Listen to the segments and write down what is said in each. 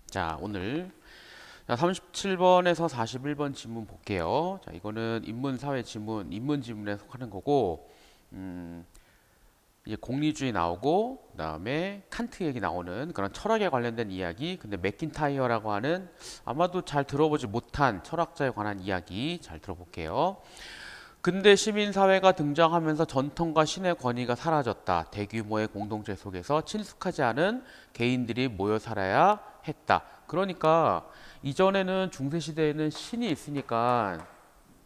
자, 오늘 37번에서 41번 지문 볼게요. 자, 이거는 인문 사회 지문, 인문 지문에 속하는 거고, 이제 공리주의 나오고, 그다음에 칸트 얘기 나오는 그런 철학에 관련된 이야기. 근데 맥킨타이어라고 하는 아마도 잘 들어보지 못한 철학자에 관한 이야기 잘 들어볼게요. 근대 시민사회가 등장하면서 전통과 신의 권위가 사라졌다. 대규모의 공동체 속에서 친숙하지 않은 개인들이 모여 살아야 했다. 그러니까 이전에는 중세시대에는 신이 있으니까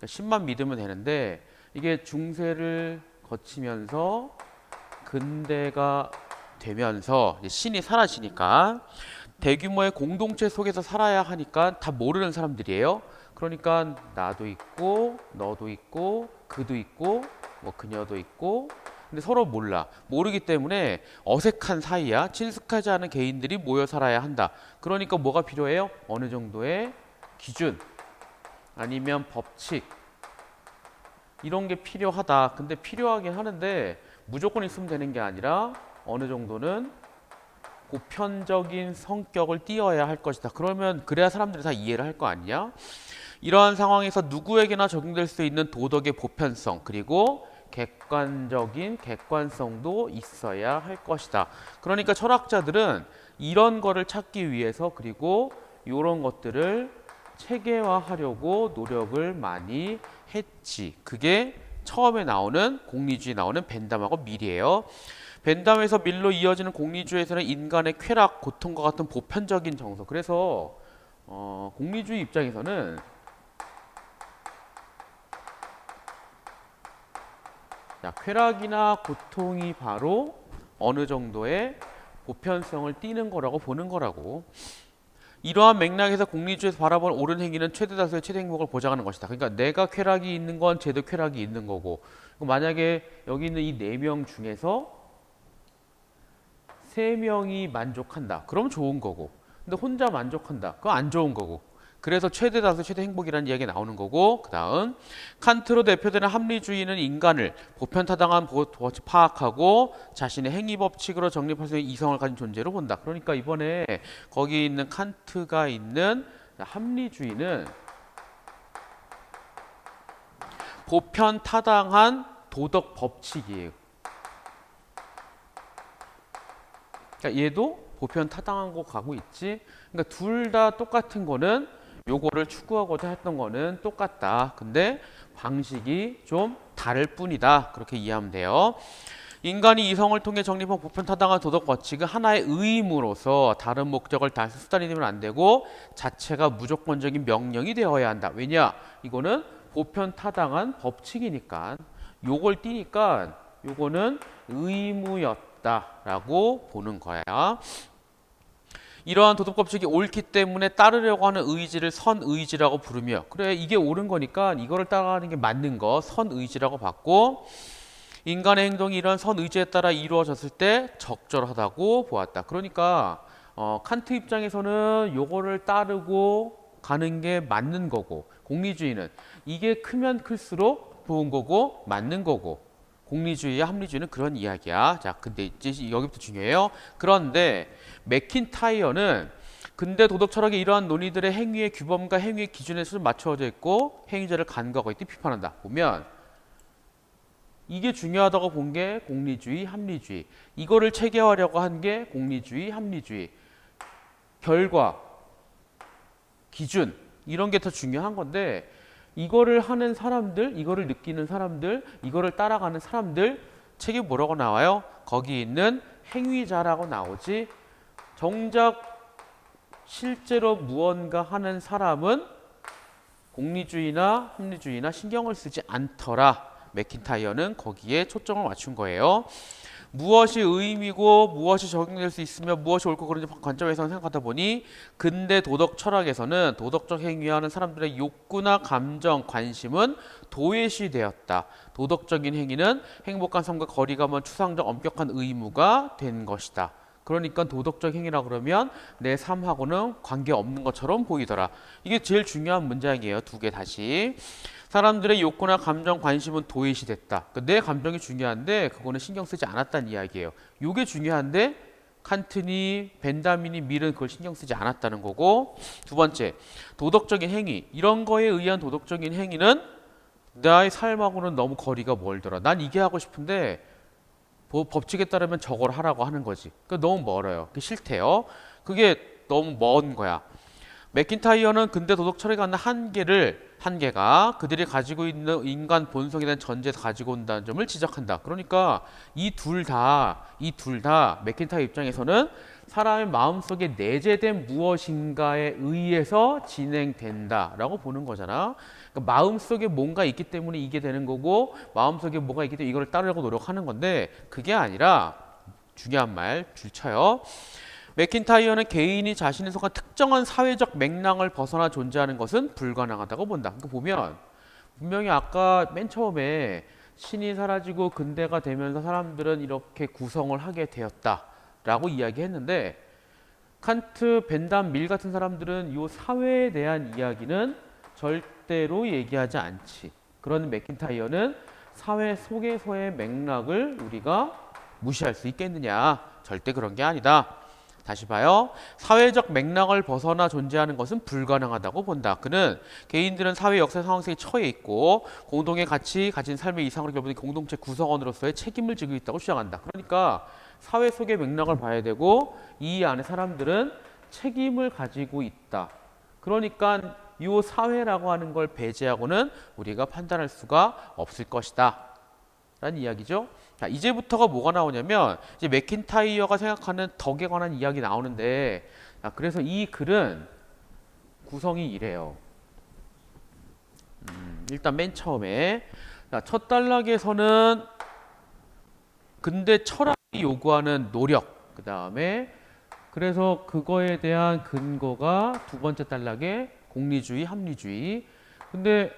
신만 믿으면 되는데 이게 중세를 거치면서 근대가 되면서 이제 신이 사라지니까 대규모의 공동체 속에서 살아야 하니까 다 모르는 사람들이에요. 그러니까 나도 있고 너도 있고 그도 있고 뭐 그녀도 있고 근데 서로 몰라. 모르기 때문에 어색한 사이야. 친숙하지 않은 개인들이 모여 살아야 한다. 그러니까 뭐가 필요해요? 어느 정도의 기준 아니면 법칙 이런 게 필요하다. 근데 필요하긴 하는데 무조건 있으면 되는 게 아니라 어느 정도는 보편적인 성격을 띄어야 할 것이다. 그러면 그래야 사람들이 다 이해를 할 거 아니냐? 이러한 상황에서 누구에게나 적용될 수 있는 도덕의 보편성 그리고 객관적인 객관성도 있어야 할 것이다. 그러니까 철학자들은 이런 거를 찾기 위해서 그리고 이런 것들을 체계화하려고 노력을 많이 했지. 그게 처음에 나오는 공리주의 나오는 벤담하고 밀이에요. 벤담에서 밀로 이어지는 공리주의에서는 인간의 쾌락, 고통과 같은 보편적인 정서. 그래서 공리주의 입장에서는 자, 쾌락이나 고통이 바로 어느 정도의 보편성을 띠는 거라고 보는 거라고. 이러한 맥락에서 공리주의에서 바라보는 옳은 행위는 최대 다수의 최대 행복을 보장하는 것이다. 그러니까 내가 쾌락이 있는 건 쟤도 쾌락이 있는 거고. 만약에 여기 있는 이 네 명 중에서 세 명이 만족한다. 그럼 좋은 거고. 근데 혼자 만족한다. 그건 안 좋은 거고. 그래서 최대 다수 최대 행복이라는 이야기가 나오는 거고 그 다음 칸트로 대표되는 합리주의는 인간을 보편타당한 법칙 파악하고 자신의 행위 법칙으로 정립할 수 있는 이성을 가진 존재로 본다. 그러니까 이번에 거기 있는 칸트가 있는 합리주의는 보편타당한 도덕 법칙이에요. 그러니까 얘도 보편타당한 거 가고 있지. 그러니까 둘 다 똑같은 거는 요거를 추구하고자 했던 거는 똑같다. 근데 방식이 좀 다를 뿐이다. 그렇게 이해하면 돼요. 인간이 이성을 통해 정립한 보편타당한 도덕 법칙은 하나의 의무로서 다른 목적을 다해서 수단이 되면 안 되고 자체가 무조건적인 명령이 되어야 한다. 왜냐? 이거는 보편타당한 법칙이니까 요걸 띄니까 요거는 의무였다라고 보는 거야. 이러한 도덕 법칙이 옳기 때문에 따르려고 하는 의지를 선의지라고 부르며 그래 이게 옳은 거니까 이거를 따라가는 게 맞는 거 선의지라고 봤고 인간의 행동이 이런 선의지에 따라 이루어졌을 때 적절하다고 보았다. 그러니까 칸트 입장에서는 요거를 따르고 가는 게 맞는 거고 공리주의는 이게 크면 클수록 좋은 거고 맞는 거고 공리주의와 합리주의는 그런 이야기야. 자, 근데 이제 여기부터 중요해요. 그런데 맥킨타이어는 근대 도덕 철학의 이러한 논의들의 행위의 규범과 행위의 기준에 맞춰져 있고 행위자를 간과하고 있듯 비판한다. 보면 이게 중요하다고 본 게 공리주의, 합리주의. 이거를 체계화하려고 한 게 공리주의, 합리주의. 결과, 기준 이런 게 더 중요한 건데 이거를 하는 사람들, 이거를 느끼는 사람들, 이거를 따라가는 사람들 책이 뭐라고 나와요? 거기 있는 행위자라고 나오지. 정작 실제로 무언가 하는 사람은 공리주의나 합리주의나 신경을 쓰지 않더라. 맥킨타이어는 거기에 초점을 맞춘 거예요. 무엇이 의미고 무엇이 적용될 수 있으며 무엇이 옳고 그런지 관점에서 생각하다 보니 근대 도덕 철학에서는 도덕적 행위하는 사람들의 욕구나 감정, 관심은 도외시되었다. 도덕적인 행위는 행복한 삶과 거리감은 추상적 엄격한 의무가 된 것이다. 그러니까 도덕적 행위라 그러면 내 삶하고는 관계없는 것처럼 보이더라. 이게 제일 중요한 문장이에요. 두 개 다시. 사람들의 욕구나 감정, 관심은 도외시됐다. 그러니까 내 감정이 중요한데 그거는 신경 쓰지 않았다는 이야기예요. 이게 중요한데 칸트니, 벤다민이, 밀은 그걸 신경 쓰지 않았다는 거고, 두 번째, 도덕적인 행위. 이런 거에 의한 도덕적인 행위는 나의 삶하고는 너무 거리가 멀더라. 난 이게 하고 싶은데 법칙에 따르면 저걸 하라고 하는 거지. 그러니까 너무 멀어요. 그게 싫대요. 그게 너무 먼 거야. 맥킨타이어는 근대 도덕 철학에 갖는 한계가 그들이 가지고 있는 인간 본성에 대한 전제에서 가지고 온다는 점을 지적한다. 그러니까 이 둘 다 맥킨타이어 입장에서는 사람의 마음속에 내재된 무엇인가에 의해서 진행된다라고 보는 거잖아. 그러니까 마음속에 뭔가 있기 때문에 이게 되는 거고, 마음속에 뭐가 있기 때문에 이걸 따르려고 노력하는 건데, 그게 아니라 중요한 말 줄쳐요. 맥킨타이어는 개인이 자신에 속한 특정한 사회적 맥락을 벗어나 존재하는 것은 불가능하다고 본다. 그러니까 보면 분명히 아까 맨 처음에 신이 사라지고 근대가 되면서 사람들은 이렇게 구성을 하게 되었다라고 이야기했는데, 칸트, 벤담, 밀 같은 사람들은 이 사회에 대한 이야기는 절대로 얘기하지 않지. 그런 맥킨타이어는 사회 속에서의 맥락을 우리가 무시할 수 있겠느냐? 절대 그런 게 아니다. 다시 봐요. 사회적 맥락을 벗어나 존재하는 것은 불가능하다고 본다. 그는 개인들은 사회 역사 상황 속에 처해 있고 공동의 가치 가진 삶의 이상으로 결부된 공동체 구성원으로서의 책임을 지고 있다고 주장한다. 그러니까 사회 속의 맥락을 봐야 되고 이 안에 사람들은 책임을 가지고 있다. 그러니까 이 사회라고 하는 걸 배제하고는 우리가 판단할 수가 없을 것이다 라는 이야기죠. 자, 이제부터가 뭐가 나오냐면 이제 맥킨타이어가 생각하는 덕에 관한 이야기 나오는데, 그래서 이 글은 구성이 이래요. 일단 맨 처음에 첫 단락에서는 근대 철학이 요구하는 노력, 그 다음에 그래서 그거에 대한 근거가 두 번째 단락에 공리주의, 합리주의. 근데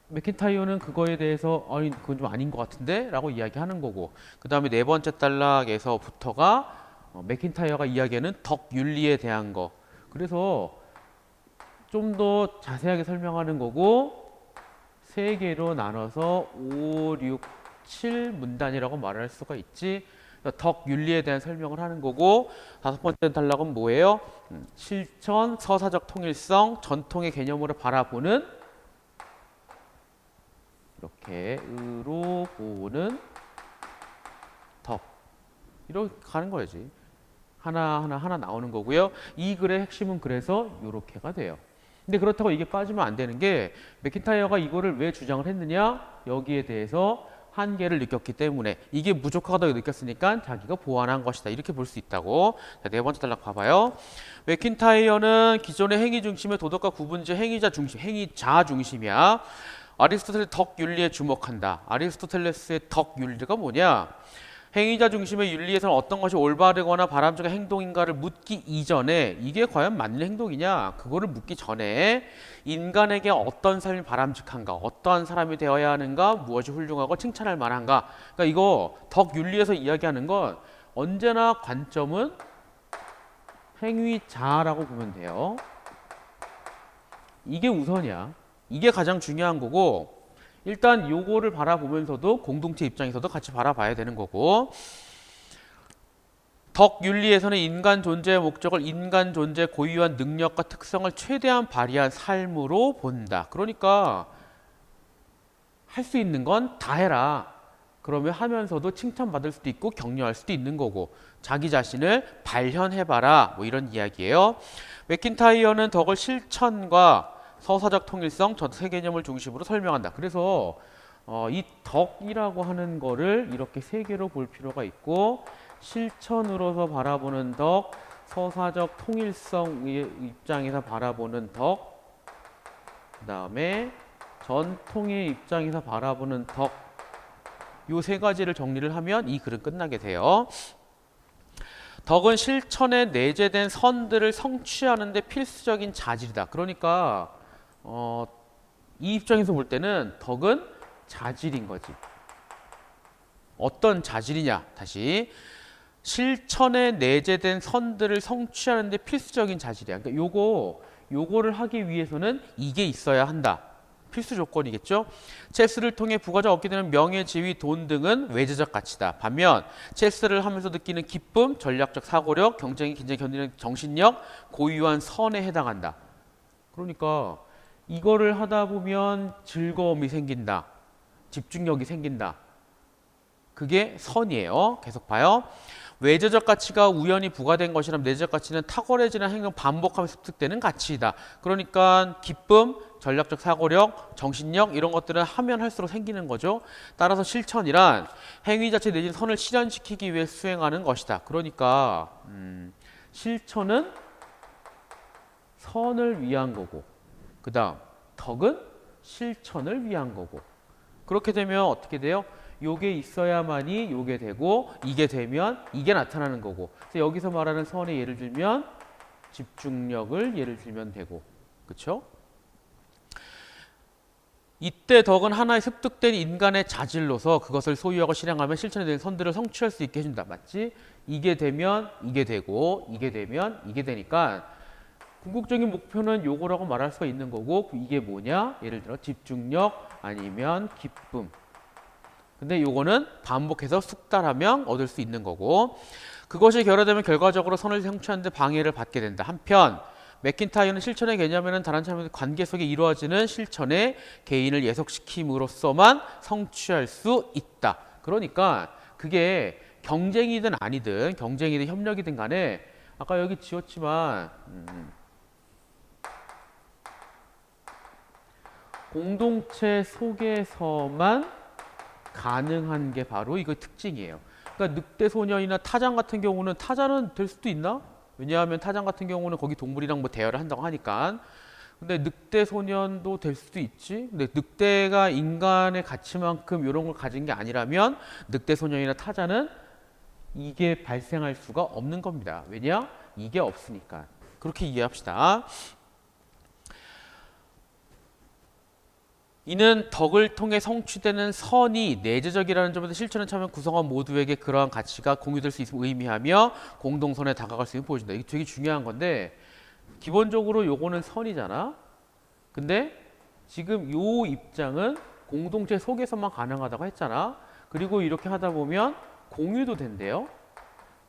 맥킨타이어는 그거에 대해서 아니 그건 좀 아닌 것 같은데 라고 이야기하는 거고, 그 다음에 네 번째 단락에서부터가 맥킨타이어가 이야기하는 덕윤리에 대한 거. 그래서 좀 더 자세하게 설명하는 거고, 세 개로 나눠서 5, 6, 7 문단이라고 말할 수가 있지. 덕윤리에 대한 설명을 하는 거고, 다섯 번째 단락은 뭐예요? 실천, 서사적 통일성, 전통의 개념으로 바라보는 이렇게 의로 보는 덕, 이렇게 가는 거지. 하나 나오는 거고요. 이 글의 핵심은 그래서 이렇게가 돼요. 근데 그렇다고 이게 빠지면 안 되는 게, 맥킨타이어가 이거를 왜 주장을 했느냐? 여기에 대해서 한계를 느꼈기 때문에, 이게 부족하다고 느꼈으니까 자기가 보완한 것이다, 이렇게 볼 수 있다고. 자, 네 번째 단락 봐봐요. 맥킨타이어는 기존의 행위 중심의 도덕과 구분제 행위자 중심이야. 아리스토텔레스 덕윤리에 주목한다. 아리스토텔레스의 덕윤리가 뭐냐? 행위자 중심의 윤리에서는 어떤 것이 올바르거나 바람직한 행동인가를 묻기 이전에, 이게 과연 맞는 행동이냐? 그거를 묻기 전에 인간에게 어떤 삶이 바람직한가? 어떠한 사람이 되어야 하는가? 무엇이 훌륭하고 칭찬할 만한가? 그러니까 이거 덕윤리에서 이야기하는 건 언제나 관점은 행위자라고 보면 돼요. 이게 우선이야. 이게 가장 중요한 거고, 일단 요거를 바라보면서도 공동체 입장에서도 같이 바라봐야 되는 거고, 덕윤리에서는 인간 존재의 목적을 인간 존재 고유한 능력과 특성을 최대한 발휘한 삶으로 본다. 그러니까 할 수 있는 건 다 해라. 그러면 하면서도 칭찬받을 수도 있고 격려할 수도 있는 거고, 자기 자신을 발현해봐라, 뭐 이런 이야기예요. 맥킨타이어는 덕을 실천과 서사적 통일성, 세 개념을 중심으로 설명한다. 그래서 이 덕이라고 하는 거를 이렇게 세 개로 볼 필요가 있고, 실천으로서 바라보는 덕, 서사적 통일성의 입장에서 바라보는 덕, 그 다음에 전통의 입장에서 바라보는 덕, 요 세 가지를 정리를 하면 이 글은 끝나게 돼요. 덕은 실천에 내재된 선들을 성취하는 데 필수적인 자질이다. 그러니까 이 입장에서 볼 때는 덕은 자질인 거지. 어떤 자질이냐? 다시, 실천에 내재된 선들을 성취하는 데 필수적인 자질이야. 그러니까 요거를 하기 위해서는 이게 있어야 한다. 필수 조건이겠죠. 체스를 통해 부가적 얻게 되는 명예, 지위, 돈 등은 외재적 가치다. 반면 체스를 하면서 느끼는 기쁨, 전략적 사고력, 경쟁이 긴장이 견디는 정신력, 고유한 선에 해당한다. 그러니까 이거를 하다 보면 즐거움이 생긴다. 집중력이 생긴다. 그게 선이에요. 계속 봐요. 외재적 가치가 우연히 부과된 것이라면 내재적 가치는 탁월해지는 행동 반복하며 습득되는 가치이다. 그러니까 기쁨, 전략적 사고력, 정신력 이런 것들은 하면 할수록 생기는 거죠. 따라서 실천이란 행위 자체 내지는 선을 실현시키기 위해 수행하는 것이다. 그러니까 실천은 선을 위한 거고 그 다음 덕은 실천을 위한 거고 그렇게 되면 어떻게 돼요? 요게 있어야만이 요게 되고 이게 되면 이게 나타나는 거고 그래서 여기서 말하는 선의 예를 들면 집중력을 예를 들면 되고 그쵸? 이때 덕은 하나의 습득된 인간의 자질로서 그것을 소유하고 실행하면 실천에 대한 선들을 성취할 수 있게 해준다. 맞지? 이게 되면 이게 되고 이게 되면 이게 되니까 궁극적인 목표는 요거라고 말할 수가 있는 거고 이게 뭐냐? 예를 들어 집중력 아니면 기쁨 근데 요거는 반복해서 숙달하면 얻을 수 있는 거고 그것이 결여되면 결과적으로 선을 성취하는 데 방해를 받게 된다. 한편 맥킨타이어는 실천의 개념에는 다른 사람의 관계 속에 이루어지는 실천에 개인을 예속시킴으로써만 성취할 수 있다. 그러니까 그게 경쟁이든 아니든 경쟁이든 협력이든 간에 아까 여기 지웠지만 공동체 속에서만 가능한 게 바로 이거 특징이에요. 그러니까 늑대 소년이나 타잔 같은 경우는 타잔은 될 수도 있나? 왜냐하면 타잔 같은 경우는 거기 동물이랑 뭐 대화를 한다고 하니까. 근데 늑대 소년도 될 수도 있지. 근데 늑대가 인간의 가치만큼 이런 걸 가진 게 아니라면 늑대 소년이나 타잔은 이게 발생할 수가 없는 겁니다. 왜냐? 이게 없으니까. 그렇게 이해합시다. 이는 덕을 통해 성취되는 선이 내재적이라는 점에서 실천에 참여한 구성원 모두에게 그러한 가치가 공유될 수 있음을 의미하며 공동선에 다가갈 수 있음을 보여준다. 이게 되게 중요한 건데 기본적으로 요거는 선이잖아. 근데 지금 요 입장은 공동체 속에서만 가능하다고 했잖아. 그리고 이렇게 하다 보면 공유도 된대요.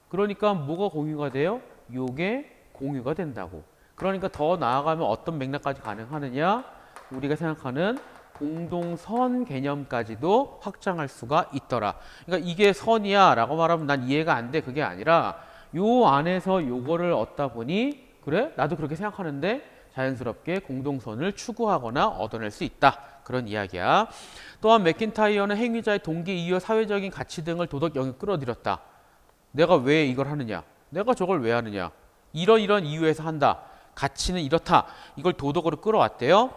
그러니까 뭐가 공유가 돼요? 요게 공유가 된다고. 그러니까 더 나아가면 어떤 맥락까지 가능하느냐? 우리가 생각하는 공동선 개념까지도 확장할 수가 있더라. 그러니까 이게 선이야 라고 말하면 난 이해가 안 돼. 그게 아니라 요 안에서 요거를 얻다 보니 그래? 나도 그렇게 생각하는데 자연스럽게 공동선을 추구하거나 얻어낼 수 있다. 그런 이야기야. 또한 맥킨타이어는 행위자의 동기, 이유, 사회적인 가치 등을 도덕 영역에 끌어들였다. 내가 왜 이걸 하느냐? 내가 저걸 왜 하느냐? 이런 이유에서 한다. 가치는 이렇다. 이걸 도덕으로 끌어왔대요.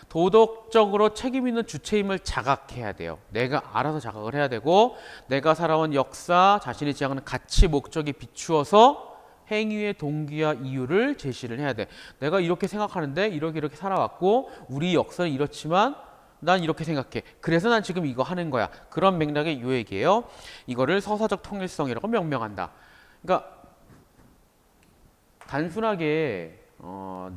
도덕적으로 책임 있는 주체임을 자각해야 돼요. 내가 알아서 자각을 해야 되고 내가 살아온 역사, 자신이 지향하는 가치, 목적에 비추어서 행위의 동기와 이유를 제시를 해야 돼. 내가 이렇게 생각하는데 이렇게 살아왔고 우리 역사는 이렇지만 난 이렇게 생각해. 그래서 난 지금 이거 하는 거야. 그런 맥락의 요 얘기예요. 이거를 서사적 통일성이라고 명명한다. 그러니까 단순하게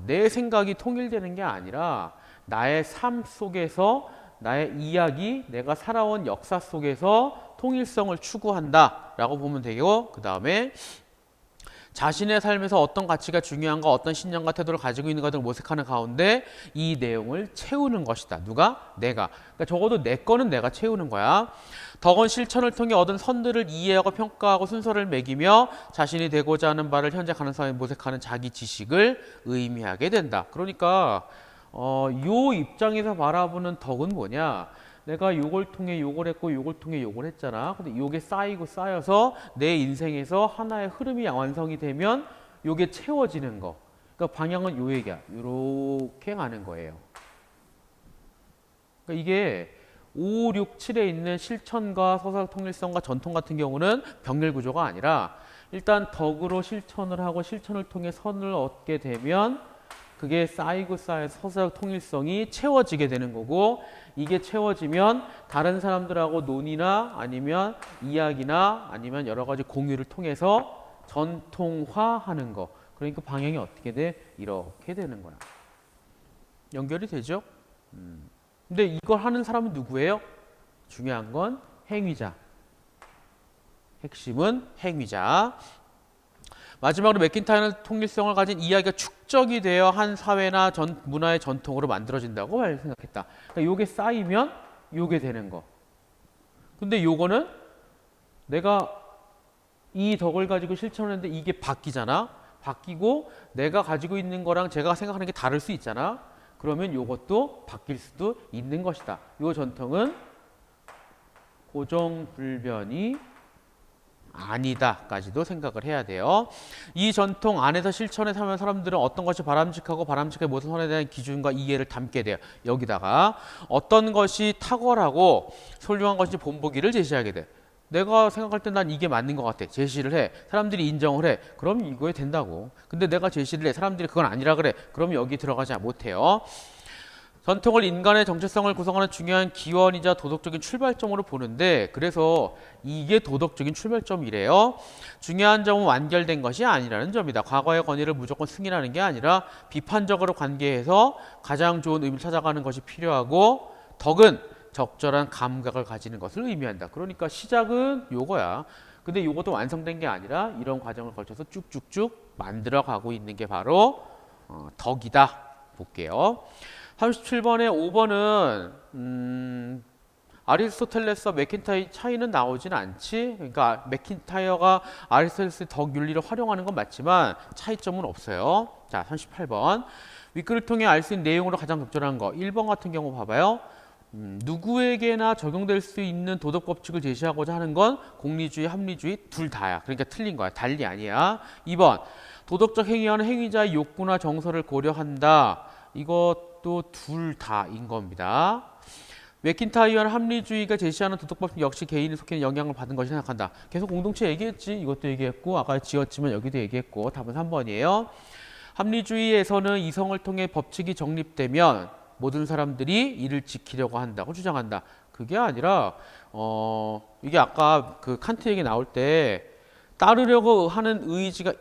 내 생각이 통일되는 게 아니라 나의 삶 속에서 나의 이야기, 내가 살아온 역사 속에서 통일성을 추구한다 라고 보면 되고 그 다음에 자신의 삶에서 어떤 가치가 중요한가 어떤 신념과 태도를 가지고 있는가 등을 모색하는 가운데 이 내용을 채우는 것이다. 누가? 내가. 그러니까 적어도 내 거는 내가 채우는 거야. 덕은 실천을 통해 얻은 선들을 이해하고 평가하고 순서를 매기며 자신이 되고자 하는 바를 현재 가능성에 모색하는 자기 지식을 의미하게 된다. 그러니까 요 입장에서 바라보는 덕은 뭐냐? 내가 요걸 통해 요걸 했고 요걸 통해 요걸 했잖아. 근데 요게 쌓이고 쌓여서 내 인생에서 하나의 흐름이 완성이 되면 요게 채워지는 거. 그러니까 방향은 요 얘기야. 요렇게 가는 거예요. 그러니까 이게 5, 6, 7에 있는 실천과 서사적 통일성과 전통 같은 경우는 병렬 구조가 아니라 일단 덕으로 실천을 하고 실천을 통해 선을 얻게 되면 그게 쌓이고 쌓여서 서사적 통일성이 채워지게 되는 거고 이게 채워지면 다른 사람들하고 논의나 아니면 이야기나 아니면 여러 가지 공유를 통해서 전통화하는 거. 그러니까 방향이 어떻게 돼? 이렇게 되는 거야. 연결이 되죠? 근데 이걸 하는 사람은 누구예요? 중요한 건 행위자. 핵심은 행위자. 마지막으로 맥킨타이어는 통일성을 가진 이야기가 축적이 되어 한 사회나 문화의 전통으로 만들어진다고 생각했다. 그러니까 요게 쌓이면 요게 되는 거. 근데 요거는 내가 이 덕을 가지고 실천했는데 이게 바뀌잖아. 바뀌고 내가 가지고 있는 거랑 제가 생각하는 게 다를 수 있잖아. 그러면 요것도 바뀔 수도 있는 것이다. 요 전통은 고정불변이 아니다까지도 생각을 해야 돼요. 이 전통 안에서 실천에 사면 사람들은 어떤 것이 바람직하고 바람직하지 못한 선에 대한 기준과 이해를 담게 돼요. 여기다가 어떤 것이 탁월하고 훌륭한 것인지 본보기를 제시하게 돼. 내가 생각할 때 난 이게 맞는 것 같아. 제시를 해. 사람들이 인정을 해. 그럼 이거에 된다고. 근데 내가 제시를 해. 사람들이 그건 아니라 그래. 그럼 여기 들어가지 못해요. 전통을 인간의 정체성을 구성하는 중요한 기원이자 도덕적인 출발점으로 보는데, 그래서 이게 도덕적인 출발점이래요. 중요한 점은 완결된 것이 아니라는 점이다. 과거의 권위를 무조건 승인하는 게 아니라 비판적으로 관계해서 가장 좋은 의미를 찾아가는 것이 필요하고, 덕은 적절한 감각을 가지는 것을 의미한다. 그러니까 시작은 요거야. 근데 요것도 완성된 게 아니라 이런 과정을 거쳐서 쭉쭉쭉 만들어가고 있는 게 바로 덕이다. 볼게요. 37번에 5번은 아리스토텔레스와 맥킨타이어 차이는 나오진 않지. 그러니까 맥킨타이어가 아리스토텔레스의 덕 윤리를 활용하는 건 맞지만 차이점은 없어요. 자, 38번. 윗글을 통해 알 수 있는 내용으로 가장 적절한 거. 1번 같은 경우 봐봐요. 누구에게나 적용될 수 있는 도덕 법칙을 제시하고자 하는 건 공리주의, 합리주의 둘 다야. 그러니까 틀린 거야. 달리 아니야. 2번. 도덕적 행위하는 행위자의 욕구나 정서를 고려한다. 이것도 둘 다인 겁니다. 맥킨타이어는 합리주의가 제시하는 도덕법 역시 개인이 속해 영향을 받은 것이 생각한다. 계속 공동체 얘기했지. 이것도 얘기했고 아까 지었지만 여기도 얘기했고 답은 3번이에요. 합리주의에서는 이성을 통해 법칙이 정립되면 모든 사람들이 이를 지키려고 한다고 주장한다. 그게 아니라 이게 아까 그 칸트 얘기 나올 때 따르려고 하는 의지가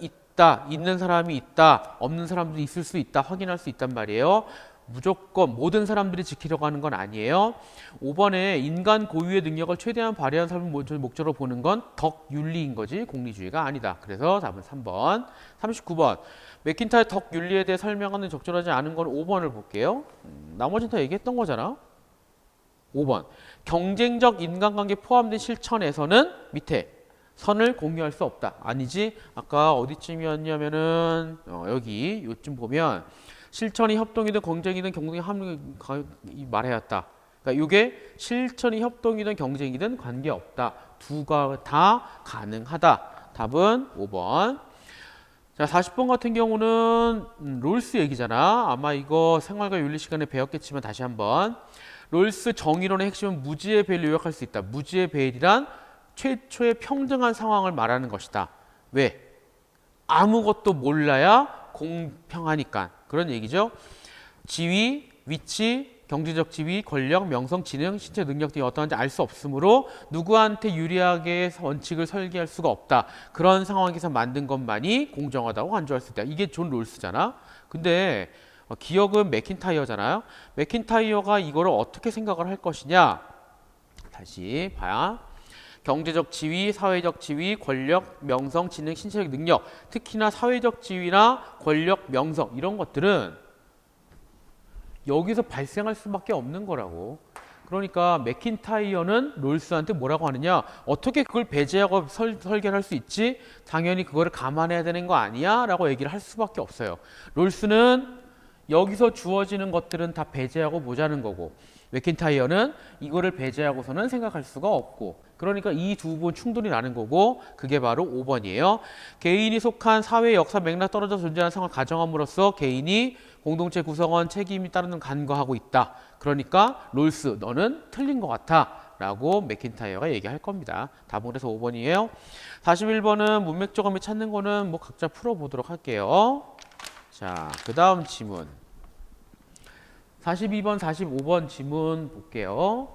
있는 사람이 있다, 없는 사람들이 있을 수 있다, 확인할 수 있단 말이에요. 무조건 모든 사람들이 지키려고 하는 건 아니에요. 5번에 인간 고유의 능력을 최대한 발휘하는 사람을 목적으로 보는 건 덕윤리인 거지 공리주의가 아니다. 그래서 답은 3번. 39번. 맥킨타이어 덕윤리에 대해 설명하는 적절하지 않은 건 5번을 볼게요. 나머지는 다 얘기했던 거잖아. 5번. 경쟁적 인간관계 포함된 실천에서는 밑에 선을 공유할 수 없다. 아니지. 아까 어디쯤이었냐면은 여기 요쯤 보면 실천이 협동이든 경쟁이든 경쟁이 말해야 했다. 그러니까 이게 실천이 협동이든 경쟁이든 관계없다. 두가 다 가능하다. 답은 5번. 자, 40번 같은 경우는 롤스 얘기잖아. 아마 이거 생활과 윤리 시간에 배웠겠지만 다시 한번. 롤스 정의론의 핵심은 무지의 배를 요약할 수 있다. 무지의 배이란 최초의 평등한 상황을 말하는 것이다. 왜? 아무것도 몰라야 공평하니까. 그런 얘기죠. 지위, 위치, 경제적 지위, 권력, 명성, 지능, 신체 능력 등이 어떠한지 알 수 없으므로 누구한테 유리하게 원칙을 설계할 수가 없다. 그런 상황에서 만든 것만이 공정하다고 간주할 수 있다. 이게 존 롤스잖아. 근데 기억은 맥킨타이어잖아요. 맥킨타이어가 이거를 어떻게 생각을 할 것이냐. 다시 봐야. 경제적 지위, 사회적 지위, 권력, 명성, 지능, 신체적 능력, 특히나 사회적 지위나 권력, 명성 이런 것들은 여기서 발생할 수밖에 없는 거라고. 그러니까 맥킨타이어는 롤스한테 뭐라고 하느냐, 어떻게 그걸 배제하고 설계를 할 수 있지? 당연히 그거를 감안해야 되는 거 아니야? 라고 얘기를 할 수밖에 없어요. 롤스는 여기서 주어지는 것들은 다 배제하고 보자는 거고, 맥킨타이어는 이거를 배제하고서는 생각할 수가 없고, 그러니까 이 두 분 충돌이 나는 거고, 그게 바로 5번이에요. 개인이 속한 사회 역사 맥락 떨어져 존재하는 상황을 가정함으로써 개인이 공동체 구성원 책임이 따르는 간과하고 있다. 그러니까 롤스 너는 틀린 것 같아 라고 맥킨타이어가 얘기할 겁니다. 답은 그래서 5번이에요. 41번은 문맥적 의미 찾는 거는 뭐 각자 풀어보도록 할게요. 자, 그 다음 지문 42번, 45번 지문 볼게요.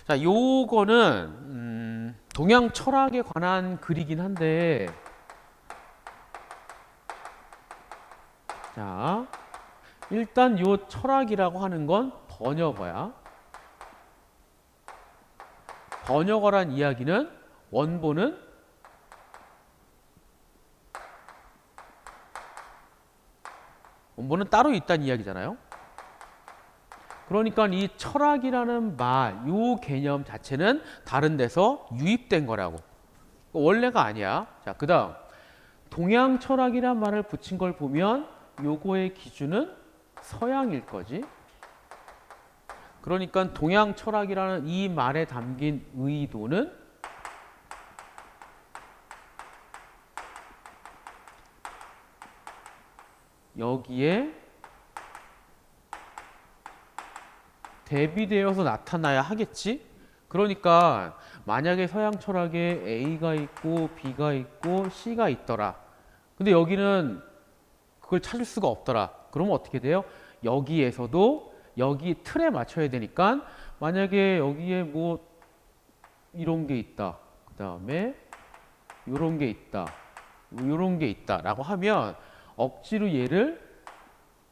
자, 요거는 동양 철학에 관한 글이긴 한데, 자, 일단 요 철학이라고 하는 건 번역어야. 번역어란 이야기는 원본은 따로 있다는 이야기잖아요. 그러니까 이 철학이라는 말, 요 개념 자체는 다른 데서 유입된 거라고. 원래가 아니야. 자, 그 다음 동양 철학이란 말을 붙인 걸 보면 요거의 기준은 서양일 거지. 그러니까 동양 철학이라는 이 말에 담긴 의도는 여기에 대비되어서 나타나야 하겠지. 그러니까 만약에 서양 철학에 A가 있고 B가 있고 C가 있더라. 근데 여기는 그걸 찾을 수가 없더라. 그러면 어떻게 돼요? 여기에서도 여기 틀에 맞춰야 되니까 만약에 여기에 뭐 이런 게 있다. 그 다음에 이런 게 있다. 이런 게 있다. 라고 하면 억지로 얘를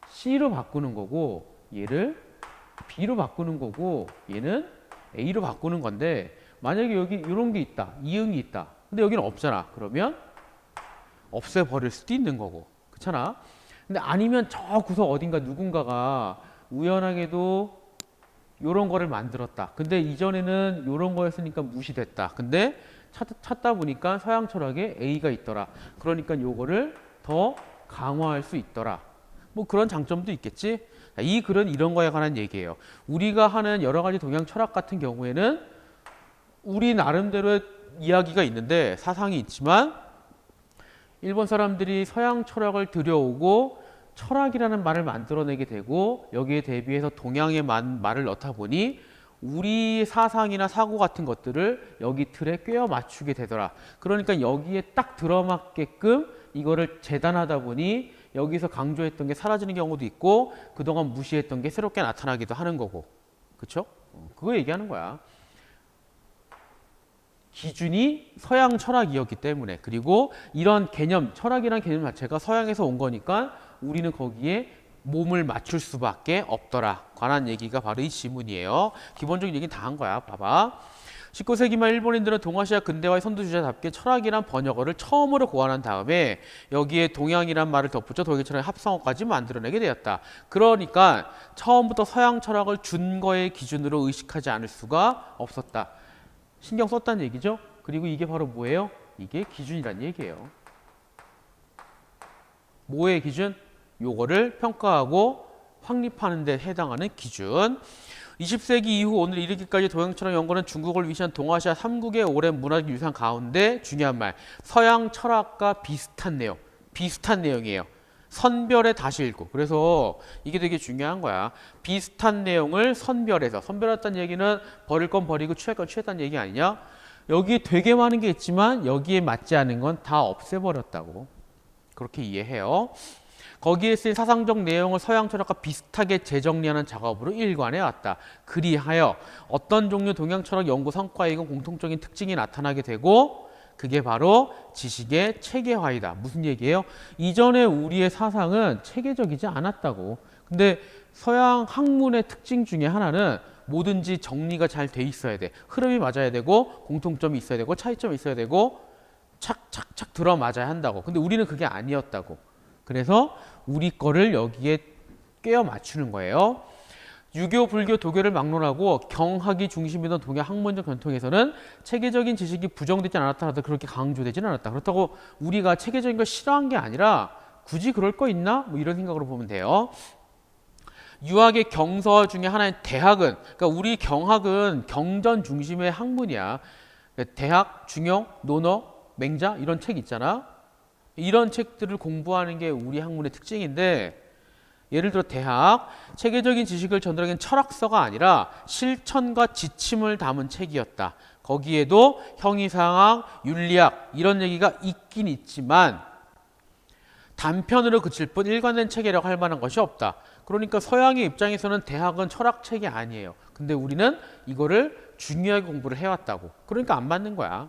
C로 바꾸는 거고 얘를 B로 바꾸는 거고 얘는 A로 바꾸는 건데 만약에 여기 이런 게 있다. 이응이 있다. 근데 여기는 없잖아. 그러면 없애버릴 수도 있는 거고. 그렇잖아. 근데 아니면 저 구석 어딘가 누군가가 우연하게도 요런 거를 만들었다. 근데 이전에는 요런 거였으니까 무시됐다. 근데 찾다 보니까 서양 철학에 A가 있더라. 그러니까 요거를 더 강화할 수 있더라. 뭐 그런 장점도 있겠지. 이 글은 이런 거에 관한 얘기예요. 우리가 하는 여러 가지 동양 철학 같은 경우에는 우리 나름대로의 이야기가 있는데 사상이 있지만 일본 사람들이 서양 철학을 들여오고 철학이라는 말을 만들어내게 되고 여기에 대비해서 동양의 말을 넣다 보니 우리 사상이나 사고 같은 것들을 여기 틀에 꿰어 맞추게 되더라. 그러니까 여기에 딱 들어맞게끔 이거를 재단하다 보니 여기서 강조했던 게 사라지는 경우도 있고 그동안 무시했던 게 새롭게 나타나기도 하는 거고. 그쵸? 그거 얘기하는 거야. 기준이 서양 철학이었기 때문에 그리고 이런 개념, 철학이란 개념 자체가 서양에서 온 거니까 우리는 거기에 몸을 맞출 수밖에 없더라. 관한 얘기가 바로 이 지문이에요. 기본적인 얘기는 다 한 거야. 봐봐. 19세기 말 일본인들은 동아시아 근대화의 선두주자답게 철학이란 번역어를 처음으로 고안한 다음에 여기에 동양이란 말을 덧붙여 독일 철학의 합성어까지 만들어내게 되었다. 그러니까 처음부터 서양 철학을 준 거의 기준으로 의식하지 않을 수가 없었다. 신경 썼다는 얘기죠. 그리고 이게 바로 뭐예요? 이게 기준이란 얘기예요. 뭐의 기준? 요거를 평가하고 확립하는 데 해당하는 기준. 20세기 이후 오늘 이르기까지 동양철학 연구는 중국을 위시한 동아시아 3국의 오랜 문화적 유산 가운데 중요한 말, 서양 철학과 비슷한 내용, 비슷한 내용이에요. 선별해 다시 읽고. 그래서 이게 되게 중요한 거야. 비슷한 내용을 선별해서. 선별했다는 얘기는 버릴 건 버리고 취할 건 취했다는 얘기 아니냐? 여기 되게 많은 게 있지만 여기에 맞지 않은 건 다 없애버렸다고. 그렇게 이해해요. 거기에 쓰인 사상적 내용을 서양 철학과 비슷하게 재정리하는 작업으로 일관해 왔다. 그리하여 어떤 종류 동양 철학 연구 성과이건 공통적인 특징이 나타나게 되고 그게 바로 지식의 체계화이다. 무슨 얘기예요? 이전에 우리의 사상은 체계적이지 않았다고. 근데 서양 학문의 특징 중에 하나는 뭐든지 정리가 잘 돼 있어야 돼. 흐름이 맞아야 되고 공통점이 있어야 되고 차이점이 있어야 되고 착착착 들어맞아야 한다고. 근데 우리는 그게 아니었다고. 그래서 우리 거를 여기에 꿰어 맞추는 거예요. 유교, 불교, 도교를 막론하고 경학이 중심이던 동양 학문적 전통에서는 체계적인 지식이 부정되지 않았다 하더라도 그렇게 강조되지는 않았다. 그렇다고 우리가 체계적인 걸 싫어한 게 아니라 굳이 그럴 거 있나? 뭐 이런 생각으로 보면 돼요. 유학의 경서 중에 하나인 대학은, 그러니까 우리 경학은 경전 중심의 학문이야. 대학, 중용, 논어, 맹자 이런 책 있잖아. 이런 책들을 공부하는 게 우리 학문의 특징인데 예를 들어 대학, 체계적인 지식을 전달하기엔 철학서가 아니라 실천과 지침을 담은 책이었다. 거기에도 형이상학, 윤리학 이런 얘기가 있긴 있지만 단편으로 그칠 뿐 일관된 체계라고 할 만한 것이 없다. 그러니까 서양의 입장에서는 대학은 철학책이 아니에요. 근데 우리는 이거를 중요하게 공부를 해왔다고. 그러니까 안 맞는 거야.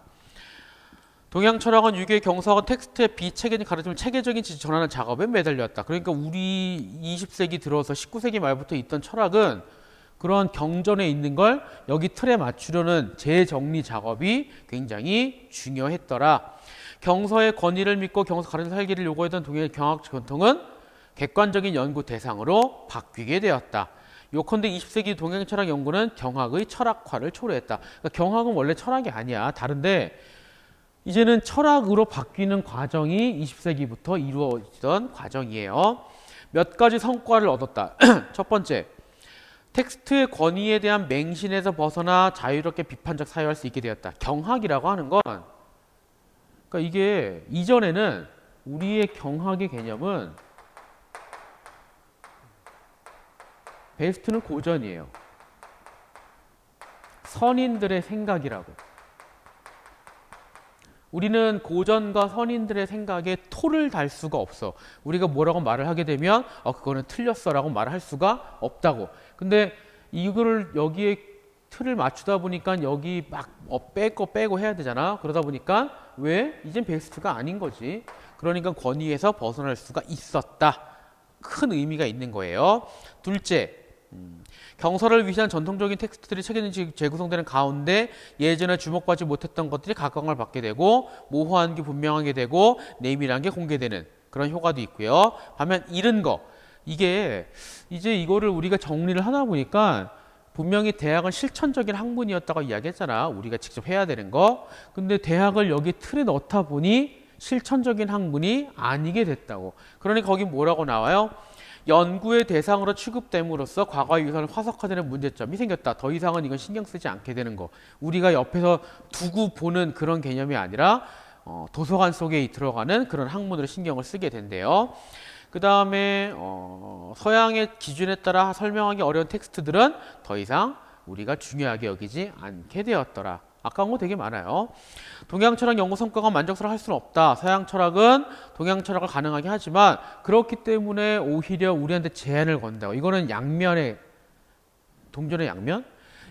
동양 철학은 유교의 경서학은 텍스트의 비체계적인 가르침을 체계적인 지식 전하는 작업에 매달렸다. 그러니까 우리 20세기 들어서 19세기 말부터 있던 철학은 그런 경전에 있는 걸 여기 틀에 맞추려는 재정리 작업이 굉장히 중요했더라. 경서의 권위를 믿고 경서 가르쳐 살기를 요구했던 동양의 경학 전통은 객관적인 연구 대상으로 바뀌게 되었다. 요컨대 20세기 동양 철학 연구는 경학의 철학화를 초래했다. 그러니까 경학은 원래 철학이 아니야. 다른데 이제는 철학으로 바뀌는 과정이 20세기부터 이루어지던 과정이에요. 몇 가지 성과를 얻었다. 첫 번째, 텍스트의 권위에 대한 맹신에서 벗어나 자유롭게 비판적 사유할 수 있게 되었다. 경학이라고 하는 건, 그러니까 이게 이전에는 우리의 경학의 개념은 베스트는 고전이에요. 선인들의 생각이라고. 우리는 고전과 선인들의 생각에 토를 달 수가 없어. 우리가 뭐라고 말을 하게 되면 그거는 틀렸어 라고 말을 할 수가 없다고. 근데 이거를 여기에 틀을 맞추다 보니까 여기 막 빼고 해야 되잖아. 그러다 보니까 왜? 이젠 베스트가 아닌 거지. 그러니까 권위에서 벗어날 수가 있었다. 큰 의미가 있는 거예요. 둘째, 경서를 위시한 전통적인 텍스트들이 체계적인 재구성되는 가운데 예전에 주목받지 못했던 것들이 각광을 받게 되고 모호한 게 분명하게 되고 내밀한 게 공개되는 그런 효과도 있고요. 반면 잃은 거, 이게 이제 이거를 우리가 정리를 하다 보니까 분명히 대학은 실천적인 학문이었다고 이야기했잖아. 우리가 직접 해야 되는 거. 근데 대학을 여기 틀에 넣다 보니 실천적인 학문이 아니게 됐다고. 그러니까 거기 뭐라고 나와요? 연구의 대상으로 취급됨으로써 과거의 유산을 화석화되는 문제점이 생겼다. 더 이상은 이건 신경 쓰지 않게 되는 거. 우리가 옆에서 두고 보는 그런 개념이 아니라 도서관 속에 들어가는 그런 학문으로 신경을 쓰게 된대요. 그 다음에 서양의 기준에 따라 설명하기 어려운 텍스트들은 더 이상 우리가 중요하게 여기지 않게 되었더라. 아까운 거 되게 많아요. 동양 철학 연구 성과가 만족스러워 할 수는 없다. 서양 철학은 동양 철학을 가능하게 하지만 그렇기 때문에 오히려 우리한테 제한을 건다고. 이거는 양면의 동전의 양면?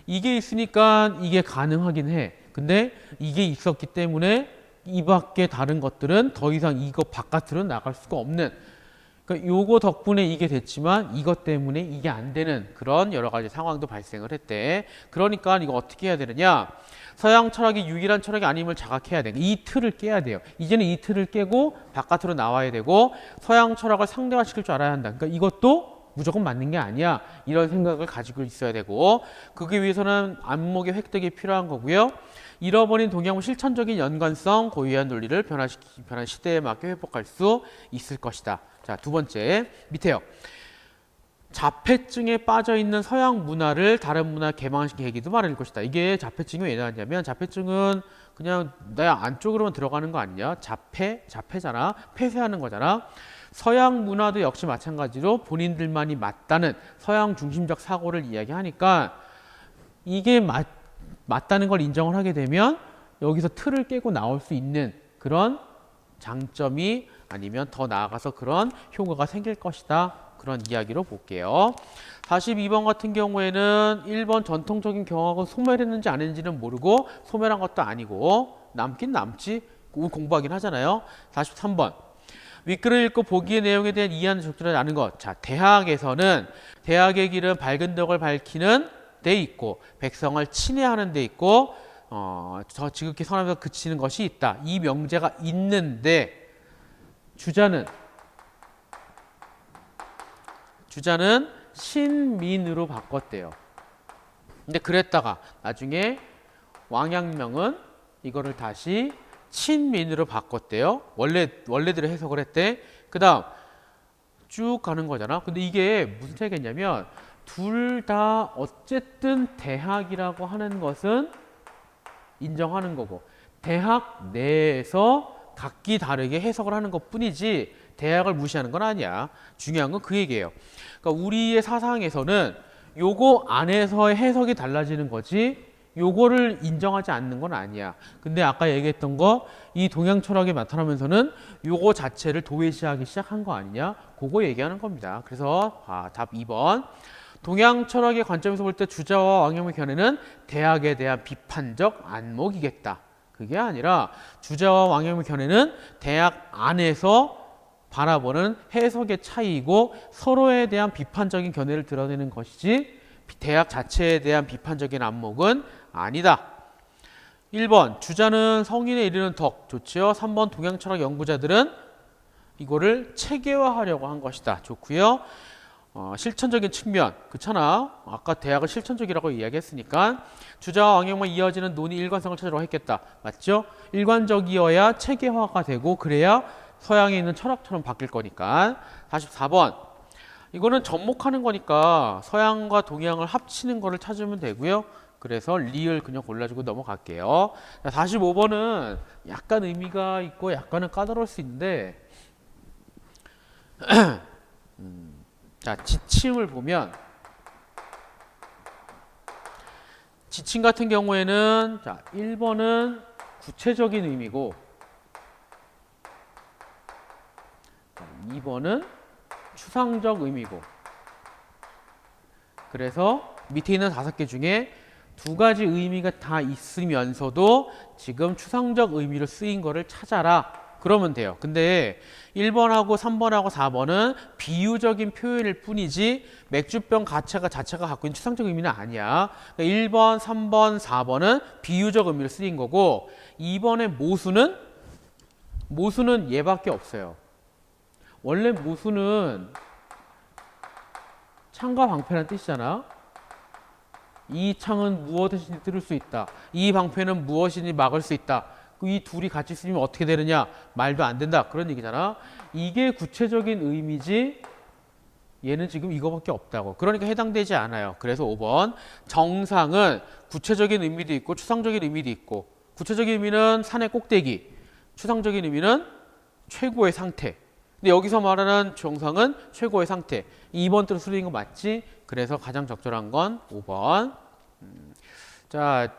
이게 있으니까 이게 가능하긴 해. 근데 이게 있었기 때문에 이 밖에 다른 것들은 더 이상 이거 바깥으로 나갈 수가 없는, 그러니까 요거 덕분에 이게 됐지만 이것 때문에 이게 안 되는 그런 여러 가지 상황도 발생을 했대. 그러니까 이거 어떻게 해야 되느냐? 서양 철학이 유일한 철학이 아님을 자각해야 돼. 이 틀을 깨야 돼요. 이제는 이 틀을 깨고 바깥으로 나와야 되고 서양 철학을 상대화시킬 줄 알아야 한다. 그러니까 이것도 무조건 맞는 게 아니야. 이런 생각을 가지고 있어야 되고, 그기 위해서는 안목의 획득이 필요한 거고요. 잃어버린 동양의 실천적인 연관성, 고유한 논리를 변한 시대에 맞게 회복할 수 있을 것이다. 자, 두 번째 밑에요. 자폐증에 빠져있는 서양 문화를 다른 문화 개방식 계기도 마련일 것이다. 이게 자폐증이 왜 나왔냐면, 자폐증은 그냥 내 안쪽으로만 들어가는 거 아니냐? 자폐잖아. 폐쇄하는 거잖아. 서양 문화도 역시 마찬가지로 본인들만이 맞다는 서양 중심적 사고를 이야기하니까 이게 맞다는 걸 인정을 하게 되면 여기서 틀을 깨고 나올 수 있는 그런 장점이, 아니면 더 나아가서 그런 효과가 생길 것이다. 그런 이야기로 볼게요. 42번 같은 경우에는 1번 전통적인 경학은 소멸했는지 안 했는지는 모르고 소멸한 것도 아니고 남긴 남지 공부하긴 하잖아요. 43번 윗글을 읽고 보기의 내용에 대한 이해하는 적절하지 않은 것. 자, 대학에서는 대학의 길은 밝은 덕을 밝히는 데 있고 백성을 친애하는 데 있고 저 지극히 선하면서 그치는 것이 있다. 이 명제가 있는데 주자는 신민으로 바꿨대요. 근데 그랬다가 나중에 왕양명은 이거를 다시 친민으로 바꿨대요. 원래대로 해석을 했대. 그 다음 쭉 가는 거잖아. 근데 이게 무슨 차이겠냐면 둘 다 어쨌든 대학이라고 하는 것은 인정하는 거고 대학 내에서 각기 다르게 해석을 하는 것 뿐이지 대학을 무시하는 건 아니야. 중요한 건 그 얘기예요. 그러니까 우리의 사상에서는 요거 안에서의 해석이 달라지는 거지 요거를 인정하지 않는 건 아니야. 근데 아까 얘기했던 거 이 동양 철학이 나타나면서는 요거 자체를 도외시하기 시작한 거 아니냐? 그거 얘기하는 겁니다. 그래서 답 2번. 동양 철학의 관점에서 볼 때 주자와 왕양의 견해는 대학에 대한 비판적 안목이겠다. 그게 아니라 주자와 왕형의 견해는 대학 안에서 바라보는 해석의 차이이고 서로에 대한 비판적인 견해를 드러내는 것이지 대학 자체에 대한 비판적인 안목은 아니다. 1번 주자는 성인에 이르는 덕 좋지요. 3번 동양철학 연구자들은 이거를 체계화하려고 한 것이다. 좋고요. 실천적인 측면 그렇잖아. 아까 대학을 실천적이라고 이야기했으니까 주자와 왕형만 이어지는 논의 일관성을 찾으려고 했겠다. 맞죠? 일관적이어야 체계화가 되고 그래야 서양에 있는 철학처럼 바뀔 거니까. 44번 이거는 접목하는 거니까 서양과 동양을 합치는 거를 찾으면 되고요. 그래서 리을 그냥 골라주고 넘어갈게요. 45번은 약간 의미가 있고 약간은 까다로울 수 있는데 자, 지침을 보면 지침 같은 경우에는 자, 1번은 구체적인 의미고 2번은 추상적 의미고 그래서 밑에 있는 5개 중에 2가지 의미가 다 있으면서도 지금 추상적 의미로 쓰인 거를 찾아라. 그러면 돼요. 근데 1번하고 3번하고 4번은 비유적인 표현일 뿐이지 맥주병 자체가 갖고 있는 추상적 의미는 아니야. 그러니까 1번, 3번, 4번은 비유적 의미로 쓰인 거고 2번의 모수는 얘밖에 없어요. 원래 모수는 창과 방패라는 뜻이잖아. 이 창은 무엇이든지 뚫을 수 있다. 이 방패는 무엇이든지 막을 수 있다. 이 둘이 같이 쓰면 어떻게 되느냐? 말도 안 된다. 그런 얘기잖아. 이게 구체적인 의미지 얘는 지금 이거밖에 없다고. 그러니까 해당되지 않아요. 그래서 5번 정상은 구체적인 의미도 있고 추상적인 의미도 있고 구체적인 의미는 산의 꼭대기, 추상적인 의미는 최고의 상태. 근데 여기서 말하는 정상은 최고의 상태. 2번 뜻으로 쓰인 거 맞지? 그래서 가장 적절한 건 5번. 자,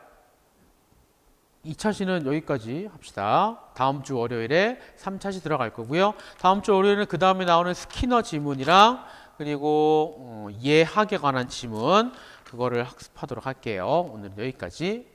2차 시는 여기까지 합시다. 다음 주 월요일에 3차 시 들어갈 거고요. 다음 주 월요일은 그 다음에 나오는 스키너 지문이랑 그리고 예학에 관한 지문 그거를 학습하도록 할게요. 오늘은 여기까지.